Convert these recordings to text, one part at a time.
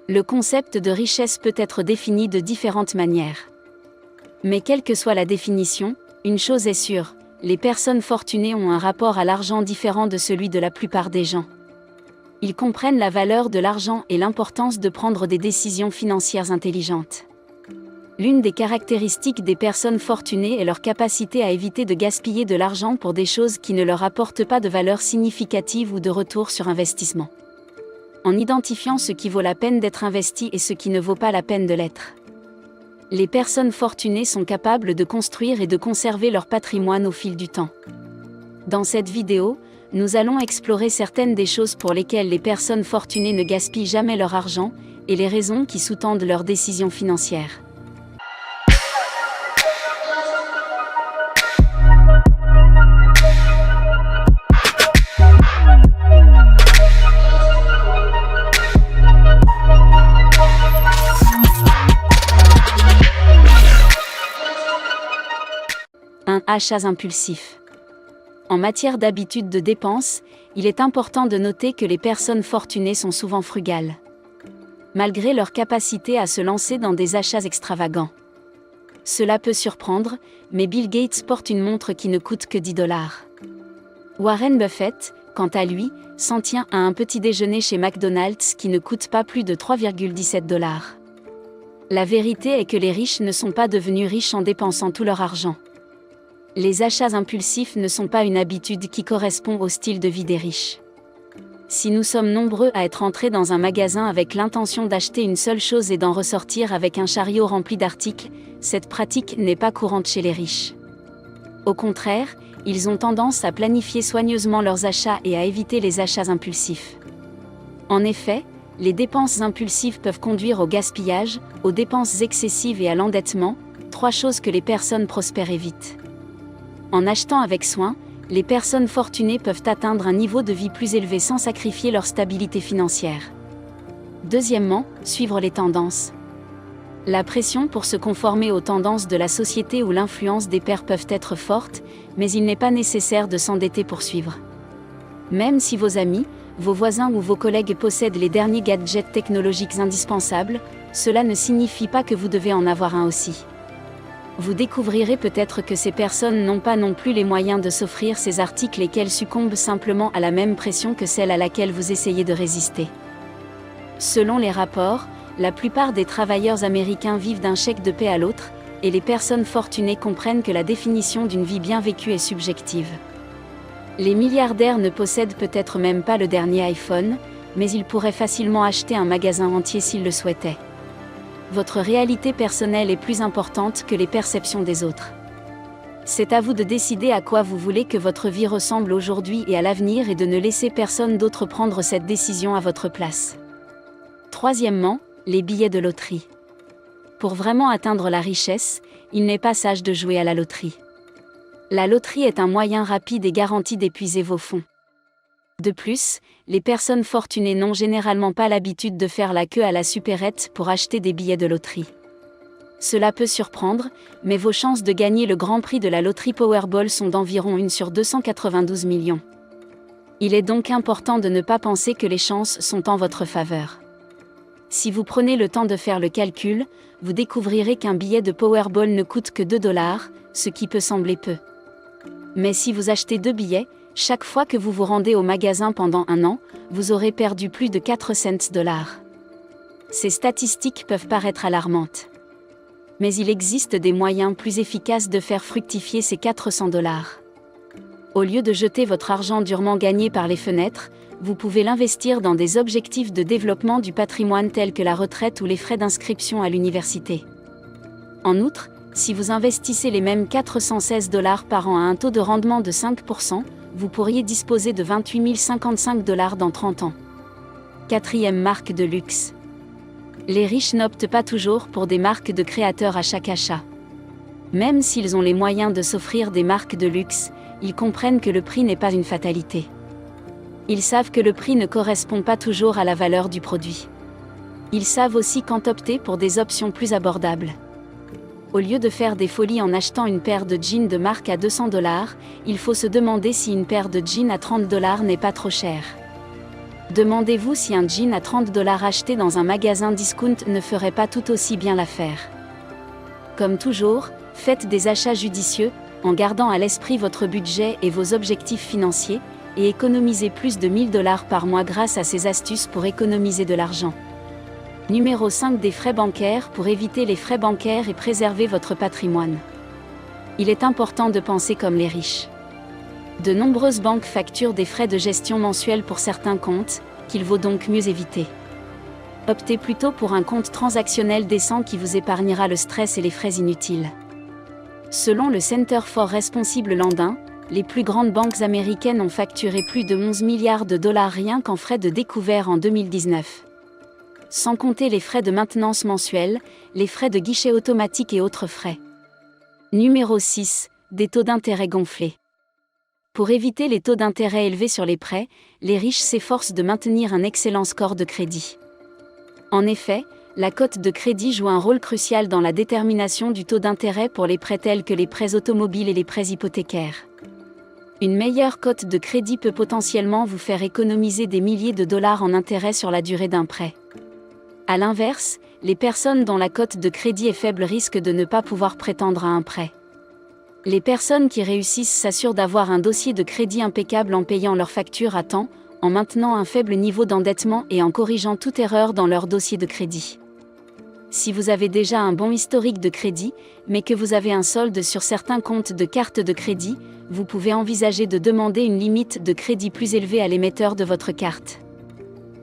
Le concept de richesse peut être défini de différentes manières. Mais quelle que soit la définition, une chose est sûre, les personnes fortunées ont un rapport à l'argent différent de celui de la plupart des gens. Ils comprennent la valeur de l'argent et l'importance de prendre des décisions financières intelligentes. L'une des caractéristiques des personnes fortunées est leur capacité à éviter de gaspiller de l'argent pour des choses qui ne leur apportent pas de valeur significative ou de retour sur investissement. En identifiant ce qui vaut la peine d'être investi et ce qui ne vaut pas la peine de l'être. Les personnes fortunées sont capables de construire et de conserver leur patrimoine au fil du temps. Dans cette vidéo, nous allons explorer certaines des choses pour lesquelles les personnes fortunées ne gaspillent jamais leur argent, et les raisons qui sous-tendent leurs décisions financières. Achats impulsifs. En matière d'habitude de dépenses, il est important de noter que les personnes fortunées sont souvent frugales. Malgré leur capacité à se lancer dans des achats extravagants. Cela peut surprendre, mais Bill Gates porte une montre qui ne coûte que 10 $. Warren Buffett, quant à lui, s'en tient à un petit déjeuner chez McDonald's qui ne coûte pas plus de 3,17 $. La vérité est que les riches ne sont pas devenus riches en dépensant tout leur argent. Les achats impulsifs ne sont pas une habitude qui correspond au style de vie des riches. Si nous sommes nombreux à être entrés dans un magasin avec l'intention d'acheter une seule chose et d'en ressortir avec un chariot rempli d'articles, cette pratique n'est pas courante chez les riches. Au contraire, ils ont tendance à planifier soigneusement leurs achats et à éviter les achats impulsifs. En effet, les dépenses impulsives peuvent conduire au gaspillage, aux dépenses excessives et à l'endettement, trois choses que les personnes prospères évitent. En achetant avec soin, les personnes fortunées peuvent atteindre un niveau de vie plus élevé sans sacrifier leur stabilité financière. Deuxièmement, suivre les tendances. La pression pour se conformer aux tendances de la société ou l'influence des pairs peuvent être fortes, mais il n'est pas nécessaire de s'endetter pour suivre. Même si vos amis, vos voisins ou vos collègues possèdent les derniers gadgets technologiques indispensables, cela ne signifie pas que vous devez en avoir un aussi. Vous découvrirez peut-être que ces personnes n'ont pas non plus les moyens de s'offrir ces articles et qu'elles succombent simplement à la même pression que celle à laquelle vous essayez de résister. Selon les rapports, la plupart des travailleurs américains vivent d'un chèque de paie à l'autre, et les personnes fortunées comprennent que la définition d'une vie bien vécue est subjective. Les milliardaires ne possèdent peut-être même pas le dernier iPhone, mais ils pourraient facilement acheter un magasin entier s'ils le souhaitaient. Votre réalité personnelle est plus importante que les perceptions des autres. C'est à vous de décider à quoi vous voulez que votre vie ressemble aujourd'hui et à l'avenir et de ne laisser personne d'autre prendre cette décision à votre place. Troisièmement, les billets de loterie. Pour vraiment atteindre la richesse, il n'est pas sage de jouer à la loterie. La loterie est un moyen rapide et garanti d'épuiser vos fonds. De plus, les personnes fortunées n'ont généralement pas l'habitude de faire la queue à la supérette pour acheter des billets de loterie. Cela peut surprendre, mais vos chances de gagner le grand prix de la loterie Powerball sont d'environ 1 sur 292 millions. Il est donc important de ne pas penser que les chances sont en votre faveur. Si vous prenez le temps de faire le calcul, vous découvrirez qu'un billet de Powerball ne coûte que 2 $, ce qui peut sembler peu. Mais si vous achetez 2 billets, chaque fois que vous vous rendez au magasin pendant un an, vous aurez perdu plus de 4 cents $. Ces statistiques peuvent paraître alarmantes. Mais il existe des moyens plus efficaces de faire fructifier ces 400 $. Au lieu de jeter votre argent durement gagné par les fenêtres, vous pouvez l'investir dans des objectifs de développement du patrimoine tels que la retraite ou les frais d'inscription à l'université. En outre, si vous investissez les mêmes 416 $ par an à un taux de rendement de 5%, vous pourriez disposer de 28 055 $ dans 30 ans. Quatrième marque de luxe. Les riches n'optent pas toujours pour des marques de créateurs à chaque achat. Même s'ils ont les moyens de s'offrir des marques de luxe, ils comprennent que le prix n'est pas une fatalité. Ils savent que le prix ne correspond pas toujours à la valeur du produit. Ils savent aussi quand opter pour des options plus abordables. Au lieu de faire des folies en achetant une paire de jeans de marque à 200 $, il faut se demander si une paire de jeans à 30 $ n'est pas trop chère. Demandez-vous si un jean à 30$ acheté dans un magasin discount ne ferait pas tout aussi bien l'affaire. Comme toujours, faites des achats judicieux, en gardant à l'esprit votre budget et vos objectifs financiers, et économisez plus de 1000$ par mois grâce à ces astuces pour économiser de l'argent. Numéro 5. Des frais bancaires. Pour éviter les frais bancaires et préserver votre patrimoine, il est important de penser comme les riches. De nombreuses banques facturent des frais de gestion mensuels pour certains comptes, qu'il vaut donc mieux éviter. Optez plutôt pour un compte transactionnel décent qui vous épargnera le stress et les frais inutiles. Selon le Center for Responsible Lending, les plus grandes banques américaines ont facturé plus de 11 milliards de dollars rien qu'en frais de découvert en 2019. Sans compter les frais de maintenance mensuels, les frais de guichet automatique et autres frais. Numéro 6. Des taux d'intérêt gonflés. Pour éviter les taux d'intérêt élevés sur les prêts, les riches s'efforcent de maintenir un excellent score de crédit. En effet, la cote de crédit joue un rôle crucial dans la détermination du taux d'intérêt pour les prêts tels que les prêts automobiles et les prêts hypothécaires. Une meilleure cote de crédit peut potentiellement vous faire économiser des milliers de dollars en intérêt sur la durée d'un prêt. A l'inverse, les personnes dont la cote de crédit est faible risquent de ne pas pouvoir prétendre à un prêt. Les personnes qui réussissent s'assurent d'avoir un dossier de crédit impeccable en payant leurs factures à temps, en maintenant un faible niveau d'endettement et en corrigeant toute erreur dans leur dossier de crédit. Si vous avez déjà un bon historique de crédit, mais que vous avez un solde sur certains comptes de carte de crédit, vous pouvez envisager de demander une limite de crédit plus élevée à l'émetteur de votre carte.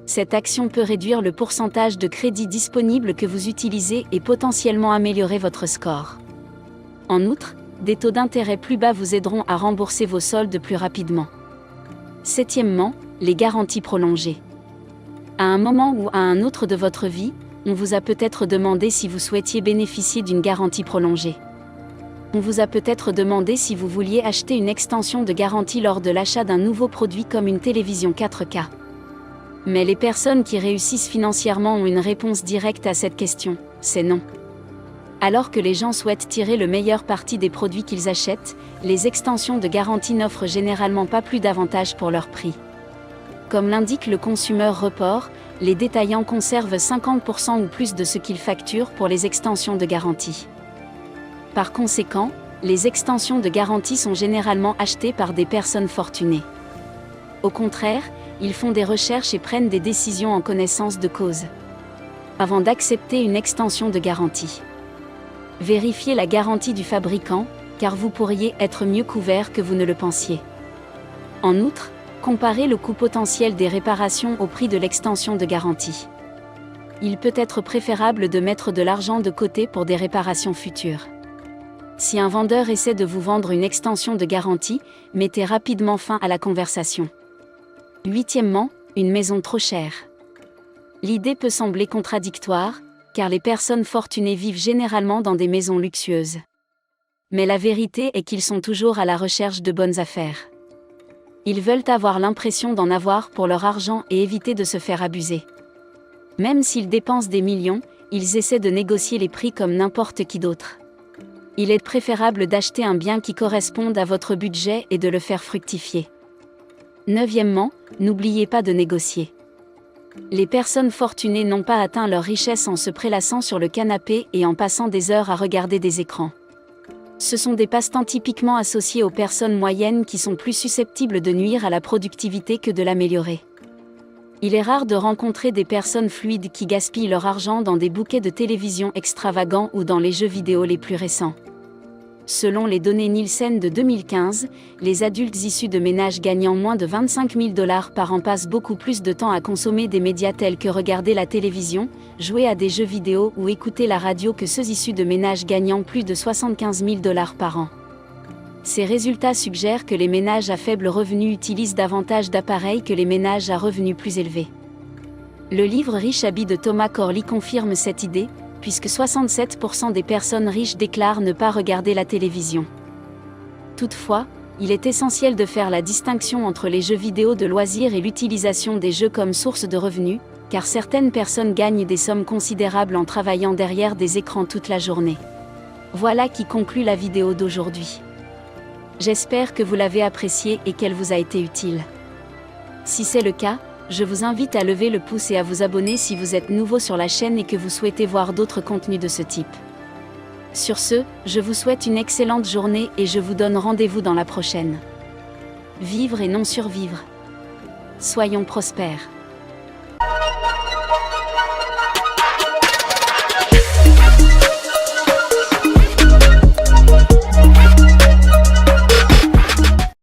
Cette action peut réduire le pourcentage de crédit disponible que vous utilisez et potentiellement améliorer votre score. En outre, des taux d'intérêt plus bas vous aideront à rembourser vos soldes plus rapidement. Septièmement, les garanties prolongées. À un moment ou à un autre de votre vie, on vous a peut-être demandé si vous souhaitiez bénéficier d'une garantie prolongée. On vous a peut-être demandé si vous vouliez acheter une extension de garantie lors de l'achat d'un nouveau produit comme une télévision 4K. Mais les personnes qui réussissent financièrement ont une réponse directe à cette question, c'est non. Alors que les gens souhaitent tirer le meilleur parti des produits qu'ils achètent, les extensions de garantie n'offrent généralement pas plus d'avantages pour leur prix. Comme l'indique le Consumer Report, les détaillants conservent 50% ou plus de ce qu'ils facturent pour les extensions de garantie. Par conséquent, les extensions de garantie sont généralement achetées par des personnes fortunées. Au contraire, ils font des recherches et prennent des décisions en connaissance de cause avant d'accepter une extension de garantie. Vérifiez la garantie du fabricant, car vous pourriez être mieux couvert que vous ne le pensiez. En outre, comparez le coût potentiel des réparations au prix de l'extension de garantie. Il peut être préférable de mettre de l'argent de côté pour des réparations futures. Si un vendeur essaie de vous vendre une extension de garantie, mettez rapidement fin à la conversation. Huitièmement, une maison trop chère. L'idée peut sembler contradictoire, car les personnes fortunées vivent généralement dans des maisons luxueuses. Mais la vérité est qu'ils sont toujours à la recherche de bonnes affaires. Ils veulent avoir l'impression d'en avoir pour leur argent et éviter de se faire abuser. Même s'ils dépensent des millions, ils essaient de négocier les prix comme n'importe qui d'autre. Il est préférable d'acheter un bien qui corresponde à votre budget et de le faire fructifier. Neuvièmement, n'oubliez pas de négocier. Les personnes fortunées n'ont pas atteint leur richesse en se prélassant sur le canapé et en passant des heures à regarder des écrans. Ce sont des passe-temps typiquement associés aux personnes moyennes qui sont plus susceptibles de nuire à la productivité que de l'améliorer. Il est rare de rencontrer des personnes fluides qui gaspillent leur argent dans des bouquets de télévision extravagants ou dans les jeux vidéo les plus récents. Selon les données Nielsen de 2015, les adultes issus de ménages gagnant moins de 25 000 $ par an passent beaucoup plus de temps à consommer des médias tels que regarder la télévision, jouer à des jeux vidéo ou écouter la radio que ceux issus de ménages gagnant plus de 75 000 $ par an. Ces résultats suggèrent que les ménages à faible revenu utilisent davantage d'appareils que les ménages à revenus plus élevés. Le livre Rich Habits de Thomas Corley confirme cette idée, puisque 67% des personnes riches déclarent ne pas regarder la télévision. Toutefois, il est essentiel de faire la distinction entre les jeux vidéo de loisirs et l'utilisation des jeux comme source de revenus, car certaines personnes gagnent des sommes considérables en travaillant derrière des écrans toute la journée. Voilà qui conclut la vidéo d'aujourd'hui. J'espère que vous l'avez appréciée et qu'elle vous a été utile. Si c'est le cas, Je vous invite à lever le pouce et à vous abonner si vous êtes nouveau sur la chaîne et que vous souhaitez voir d'autres contenus de ce type. Sur ce, je vous souhaite une excellente journée et je vous donne rendez-vous dans la prochaine. Vivre et non survivre. Soyons prospères.